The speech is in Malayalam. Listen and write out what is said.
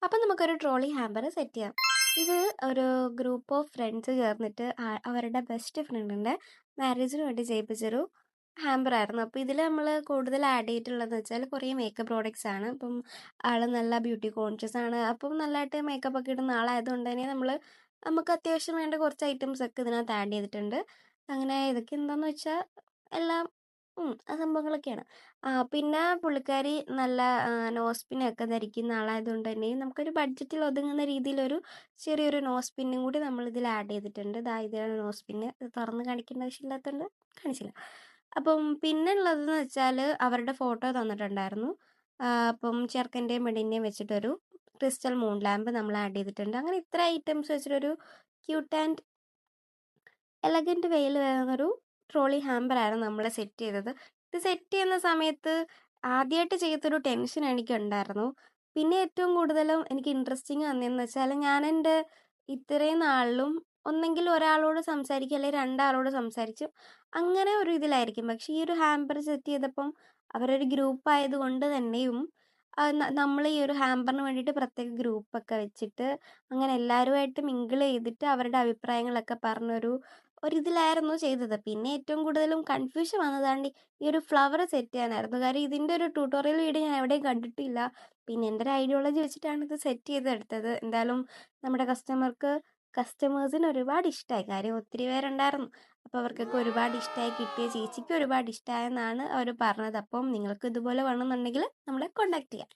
അപ്പം നമുക്കൊരു ട്രോളി ഹാമ്പർ സെറ്റ് ചെയ്യാം. ഇത് ഒരു ഗ്രൂപ്പ് ഓഫ് ഫ്രണ്ട്സ് ചേർന്നിട്ട് അവരുടെ ബെസ്റ്റ് ഫ്രണ്ടിൻ്റെ മാരേജിന് വേണ്ടി ചെയ്യിപ്പിച്ചൊരു ഹാമ്പർ ആയിരുന്നു. അപ്പോൾ ഇതിൽ നമ്മൾ കൂടുതൽ ആഡ് ചെയ്തിട്ടുള്ളതെന്ന് വെച്ചാൽ കുറേ മേക്കപ്പ് പ്രോഡക്റ്റ്സ് ആണ്. അപ്പം ആൾ നല്ല ബ്യൂട്ടി കോൺഷ്യസ് ആണ്. അപ്പം നല്ലതായിട്ട് മേക്കപ്പ് ഒക്കെ ഇടുന്ന ആളായതുകൊണ്ട് തന്നെ നമുക്ക് അത്യാവശ്യം വേണ്ട കുറച്ച് ഐറ്റംസ് ഒക്കെ ഇതിനകത്ത് ആഡ് ചെയ്തിട്ടുണ്ട്. അങ്ങനെ ഇതൊക്കെ എന്താണെന്ന് വെച്ചാൽ എല്ലാം ആ സംഭവങ്ങളൊക്കെയാണ്. പിന്നെ പുള്ളിക്കാരി നല്ല നോസ്പിനൊക്കെ ധരിക്കുന്ന ആളായതുകൊണ്ട് തന്നെ നമുക്കൊരു ബഡ്ജറ്റിൽ ഒതുങ്ങുന്ന രീതിയിലൊരു ചെറിയൊരു നോസ്പിന്നും കൂടി നമ്മളിതിൽ ആഡ് ചെയ്തിട്ടുണ്ട്. ഇതാണ് നോസ്പിന്ന്. ഇത് തുറന്ന് കാണിക്കേണ്ട ആവശ്യമില്ലാത്തതുകൊണ്ട് കാണിച്ചില്ല. അപ്പം പിന്നെ ഉള്ളതെന്ന് വെച്ചാൽ അവരുടെ ഫോട്ടോ തന്നിട്ടുണ്ടായിരുന്നു. അപ്പം ചെറുക്കൻ്റെയും പെണ്ണിൻ്റെയും വെച്ചിട്ടൊരു ക്രിസ്റ്റൽ മൂൺ ലാമ്പ് നമ്മൾ ആഡ് ചെയ്തിട്ടുണ്ട്. അങ്ങനെ ഇത്ര ഐറ്റംസ് വെച്ചിട്ടൊരു ക്യൂട്ട് ആൻഡ് എലഗൻറ്റ് വേയിൽ വരുന്നൊരു ട്രോളി ഹാമ്പറായിരുന്നു നമ്മൾ സെറ്റ് ചെയ്തത്. ഇത് സെറ്റ് ചെയ്യുന്ന സമയത്ത് ആദ്യമായിട്ട് ചെയ്തൊരു ടെൻഷൻ എനിക്കുണ്ടായിരുന്നു. പിന്നെ ഏറ്റവും കൂടുതലും എനിക്ക് ഇൻട്രസ്റ്റിംഗ് വന്നതെന്ന് വെച്ചാൽ ഞാൻ ഇത്രയും നാളിലും ഒന്നെങ്കിൽ ഒരാളോട് സംസാരിക്കും അല്ലെങ്കിൽ രണ്ടാളോട് സംസാരിച്ചു അങ്ങനെ ഒരു ഇതിലായിരിക്കും. പക്ഷേ ഈ ഒരു ഹാമ്പർ സെറ്റ് ചെയ്തപ്പം അവരൊരു ഗ്രൂപ്പ് ആയതുകൊണ്ട് തന്നെയും നമ്മൾ ഈ ഒരു ഹാമ്പറിന് വേണ്ടിയിട്ട് പ്രത്യേക ഗ്രൂപ്പൊക്കെ വെച്ചിട്ട് അങ്ങനെ എല്ലാവരുമായിട്ട് മിങ്കിൾ ചെയ്തിട്ട് അവരുടെ അഭിപ്രായങ്ങളൊക്കെ ഒരിതിലായിരുന്നു ചെയ്തത്. പിന്നെ ഏറ്റവും കൂടുതലും കൺഫ്യൂഷൻ വന്നതാണ്ട് ഈ ഒരു ഫ്ലവർ സെറ്റ് ചെയ്യാനായിരുന്നു. കാര്യം ഇതിൻ്റെ ഒരു ട്യൂട്ടോറിയൽ വീഡിയോ ഞാൻ എവിടെയും കണ്ടിട്ടില്ല. പിന്നെ എൻ്റെ ഒരു ഐഡിയോളജി വെച്ചിട്ടാണ് ഇത് സെറ്റ് ചെയ്തെടുത്തത്. എന്തായാലും നമ്മുടെ കസ്റ്റമേഴ്സിന് ഒരുപാട് ഇഷ്ടമായി. കാര്യം ഒത്തിരി പേരുണ്ടായിരുന്നു. അപ്പോൾ അവർക്കൊക്കെ ഒരുപാട് ഇഷ്ടമായി. കിട്ടിയ ചേച്ചിക്ക് ഒരുപാട് ഇഷ്ടമായെന്നാണ് അവർ പറഞ്ഞത്. അപ്പം നിങ്ങൾക്ക് ഇതുപോലെ വേണമെന്നുണ്ടെങ്കിൽ നമ്മളെ കോൺടാക്ട് ചെയ്യാം.